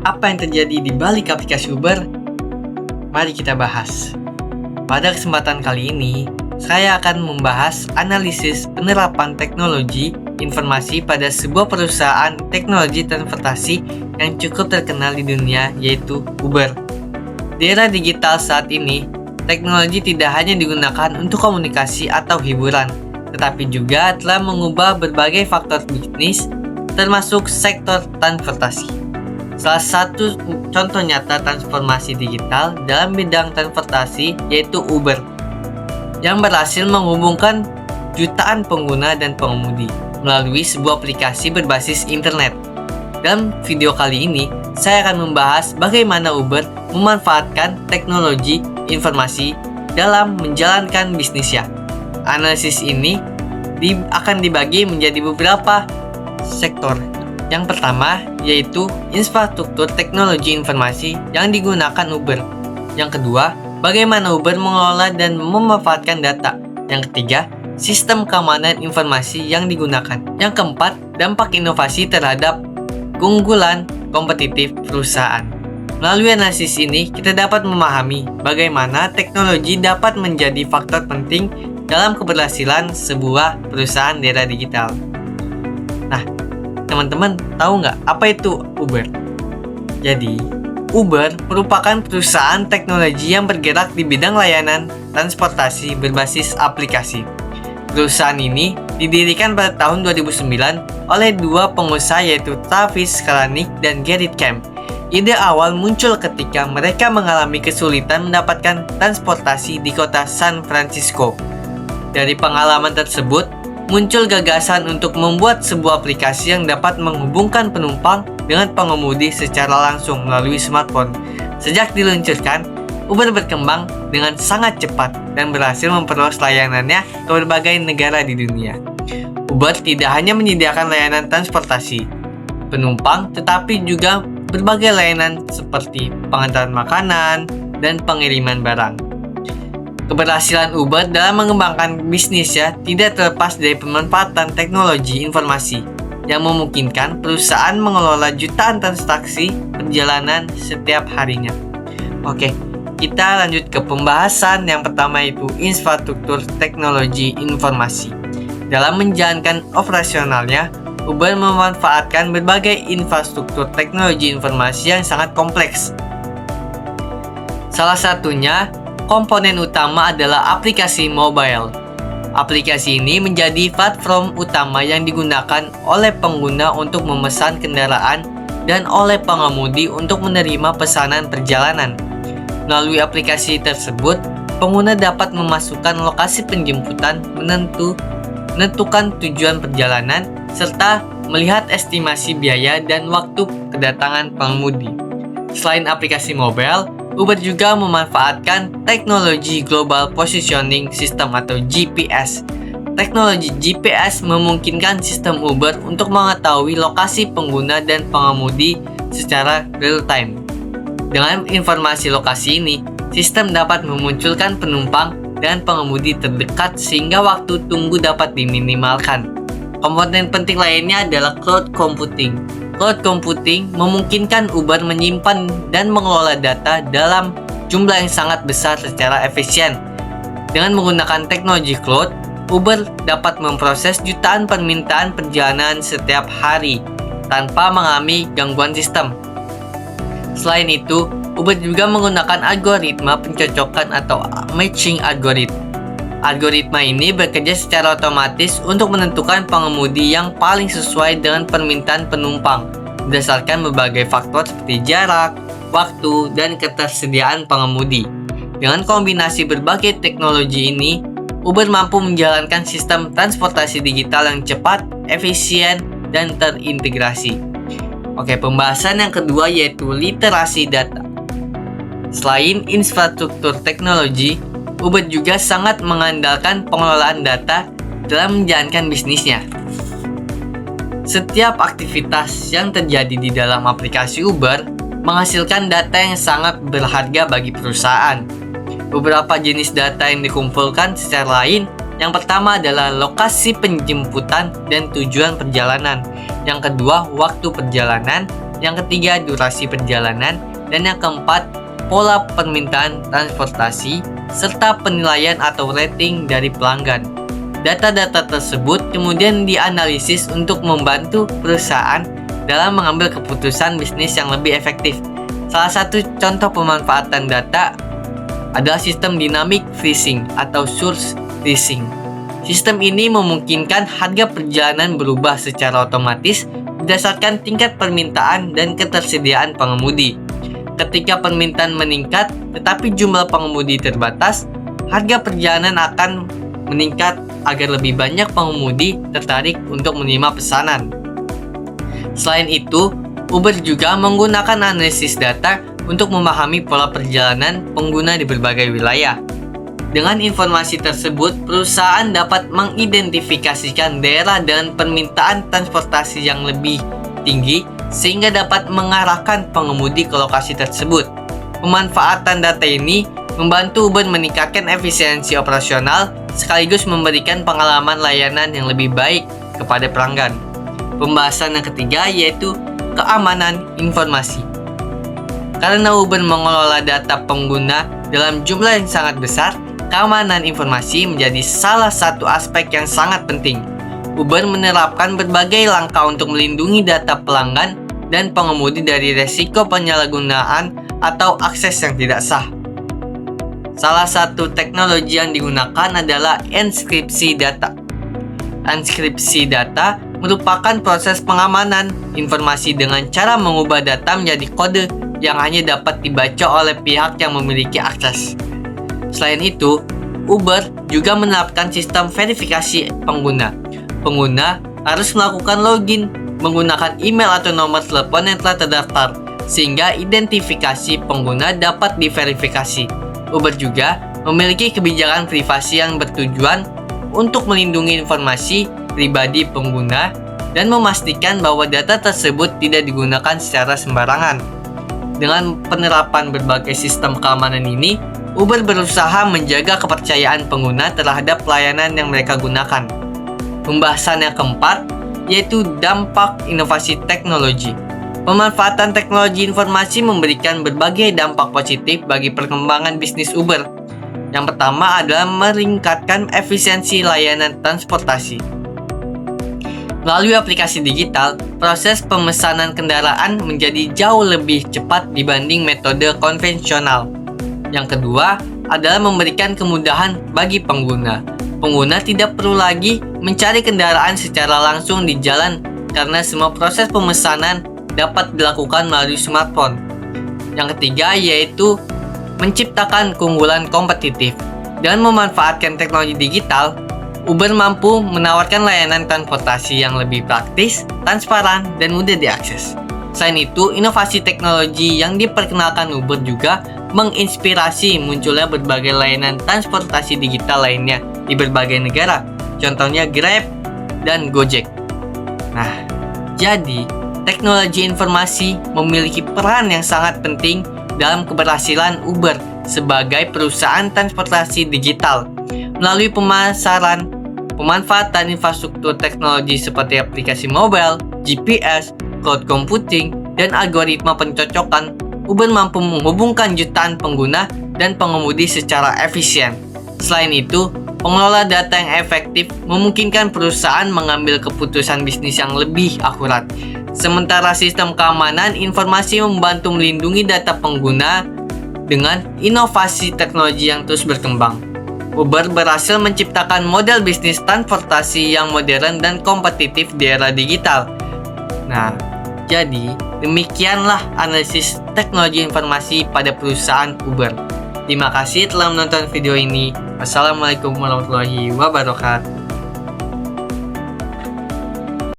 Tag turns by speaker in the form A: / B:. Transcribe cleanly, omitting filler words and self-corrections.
A: Apa yang terjadi di balik aplikasi Uber? Mari kita bahas. Pada kesempatan kali ini, saya akan membahas analisis penerapan teknologi informasi pada sebuah perusahaan teknologi transportasi yang cukup terkenal di dunia, yaitu Uber. Di era digital saat ini, teknologi tidak hanya digunakan untuk komunikasi atau hiburan, tetapi juga telah mengubah berbagai faktor bisnis, termasuk sektor transportasi. Salah satu contoh nyata transformasi digital dalam bidang transportasi yaitu Uber, yang berhasil menghubungkan jutaan pengguna dan pengemudi melalui sebuah aplikasi berbasis internet. Dalam video kali ini, saya akan membahas bagaimana Uber memanfaatkan teknologi informasi dalam menjalankan bisnisnya. Analisis ini akan dibagi menjadi beberapa sektor. Yang pertama yaitu infrastruktur teknologi informasi yang digunakan Uber. Yang kedua, bagaimana Uber mengelola dan memanfaatkan data. Yang ketiga, sistem keamanan informasi yang digunakan. Yang keempat, dampak inovasi terhadap keunggulan kompetitif perusahaan. Melalui analisis ini, kita dapat memahami bagaimana teknologi dapat menjadi faktor penting dalam keberhasilan sebuah perusahaan di era digital. Nah, teman-teman tahu nggak apa itu Uber? Jadi, Uber merupakan perusahaan teknologi yang bergerak di bidang layanan transportasi berbasis aplikasi. Perusahaan ini didirikan pada tahun 2009 oleh dua pengusaha yaitu Travis Kalanick dan Gerrit Kemp. Ide awal muncul ketika mereka mengalami kesulitan mendapatkan transportasi di kota San Francisco. Dari pengalaman tersebut, muncul gagasan untuk membuat sebuah aplikasi yang dapat menghubungkan penumpang dengan pengemudi secara langsung melalui smartphone. Sejak diluncurkan, Uber berkembang dengan sangat cepat dan berhasil memperluas layanannya ke berbagai negara di dunia. Uber tidak hanya menyediakan layanan transportasi penumpang, tetapi juga berbagai layanan seperti pengantaran makanan dan pengiriman barang. Keberhasilan Uber dalam mengembangkan bisnisnya tidak terlepas dari pemanfaatan teknologi informasi yang memungkinkan perusahaan mengelola jutaan transaksi perjalanan setiap harinya. Oke, kita lanjut ke pembahasan yang pertama yaitu infrastruktur teknologi informasi. Dalam menjalankan operasionalnya, Uber memanfaatkan berbagai infrastruktur teknologi informasi yang sangat kompleks. Salah satunya, komponen utama adalah aplikasi mobile. Aplikasi ini menjadi platform utama yang digunakan oleh pengguna untuk memesan kendaraan dan oleh pengemudi untuk menerima pesanan perjalanan. Melalui aplikasi tersebut, pengguna dapat memasukkan lokasi penjemputan, menentukan tujuan perjalanan, serta melihat estimasi biaya dan waktu kedatangan pengemudi. Selain aplikasi mobile, Uber juga memanfaatkan teknologi Global Positioning System atau GPS. Teknologi GPS memungkinkan sistem Uber untuk mengetahui lokasi pengguna dan pengemudi secara real-time. Dengan informasi lokasi ini, sistem dapat memunculkan penumpang dan pengemudi terdekat sehingga waktu tunggu dapat diminimalkan. Komponen penting lainnya adalah cloud computing. Cloud computing memungkinkan Uber menyimpan dan mengelola data dalam jumlah yang sangat besar secara efisien. Dengan menggunakan teknologi cloud, Uber dapat memproses jutaan permintaan perjalanan setiap hari tanpa mengalami gangguan sistem. Selain itu, Uber juga menggunakan algoritma pencocokan atau matching algoritma. Algoritma ini bekerja secara otomatis untuk menentukan pengemudi yang paling sesuai dengan permintaan penumpang berdasarkan berbagai faktor seperti jarak, waktu, dan ketersediaan pengemudi. Dengan kombinasi berbagai teknologi ini, Uber mampu menjalankan sistem transportasi digital yang cepat, efisien, dan terintegrasi. Oke, pembahasan yang kedua yaitu literasi data. Selain infrastruktur teknologi, Uber juga sangat mengandalkan pengelolaan data dalam menjalankan bisnisnya. Setiap aktivitas yang terjadi di dalam aplikasi Uber menghasilkan data yang sangat berharga bagi perusahaan. Beberapa jenis data yang dikumpulkan secara lain, yang pertama adalah lokasi penjemputan dan tujuan perjalanan. Yang kedua, waktu perjalanan. Yang ketiga, durasi perjalanan. Dan yang keempat, pola permintaan transportasi, serta penilaian atau rating dari pelanggan. Data-data tersebut kemudian dianalisis untuk membantu perusahaan dalam mengambil keputusan bisnis yang lebih efektif. Salah satu contoh pemanfaatan data adalah sistem dynamic pricing atau source pricing. Sistem ini memungkinkan harga perjalanan berubah secara otomatis berdasarkan tingkat permintaan dan ketersediaan pengemudi. Ketika permintaan meningkat tetapi jumlah pengemudi terbatas, harga perjalanan akan meningkat agar lebih banyak pengemudi tertarik untuk menerima pesanan. Selain itu, Uber juga menggunakan analisis data untuk memahami pola perjalanan pengguna di berbagai wilayah. Dengan informasi tersebut, perusahaan dapat mengidentifikasikan daerah dengan permintaan transportasi yang lebih tinggi sehingga dapat mengarahkan pengemudi ke lokasi tersebut. Pemanfaatan data ini membantu Uber meningkatkan efisiensi operasional sekaligus memberikan pengalaman layanan yang lebih baik kepada pelanggan. Pembahasan yang ketiga yaitu keamanan informasi. Karena Uber mengelola data pengguna dalam jumlah yang sangat besar, keamanan informasi menjadi salah satu aspek yang sangat penting. Uber menerapkan berbagai langkah untuk melindungi data pelanggan dan pengemudi dari resiko penyalahgunaan atau akses yang tidak sah. Salah satu teknologi yang digunakan adalah enkripsi data. Enkripsi data merupakan proses pengamanan informasi dengan cara mengubah data menjadi kode yang hanya dapat dibaca oleh pihak yang memiliki akses. Selain itu, Uber juga menerapkan sistem verifikasi pengguna. Pengguna harus melakukan login menggunakan email atau nomor telepon yang telah terdaftar, sehingga identifikasi pengguna dapat diverifikasi. Uber juga memiliki kebijakan privasi yang bertujuan untuk melindungi informasi pribadi pengguna dan memastikan bahwa data tersebut tidak digunakan secara sembarangan. Dengan penerapan berbagai sistem keamanan ini, Uber berusaha menjaga kepercayaan pengguna terhadap pelayanan yang mereka gunakan. Pembahasan yang keempat yaitu dampak inovasi teknologi. Pemanfaatan teknologi informasi memberikan berbagai dampak positif bagi perkembangan bisnis Uber. Yang pertama adalah meningkatkan efisiensi layanan transportasi. Melalui aplikasi digital, proses pemesanan kendaraan menjadi jauh lebih cepat dibanding metode konvensional. Yang kedua adalah memberikan kemudahan bagi pengguna. Pengguna tidak perlu lagi mencari kendaraan secara langsung di jalan karena semua proses pemesanan dapat dilakukan melalui smartphone. Yang ketiga yaitu menciptakan keunggulan kompetitif. Dengan memanfaatkan teknologi digital, Uber mampu menawarkan layanan transportasi yang lebih praktis, transparan, dan mudah diakses. Selain itu, inovasi teknologi yang diperkenalkan Uber juga menginspirasi munculnya berbagai layanan transportasi digital lainnya di berbagai negara, contohnya Grab dan Gojek. Nah, jadi teknologi informasi memiliki peran yang sangat penting dalam keberhasilan Uber sebagai perusahaan transportasi digital. Melalui pemasaran, pemanfaatan infrastruktur teknologi seperti aplikasi mobile, GPS, cloud computing, dan algoritma pencocokan, Uber mampu menghubungkan jutaan pengguna dan pengemudi secara efisien. Selain itu, pengelola data yang efektif memungkinkan perusahaan mengambil keputusan bisnis yang lebih akurat. Sementara sistem keamanan informasi membantu melindungi data pengguna dengan inovasi teknologi yang terus berkembang. Uber berhasil menciptakan model bisnis transportasi yang modern dan kompetitif di era digital. Nah, jadi demikianlah analisis teknologi informasi pada perusahaan Uber. Terima kasih telah menonton video ini. Wassalamualaikum warahmatullahi wabarakatuh.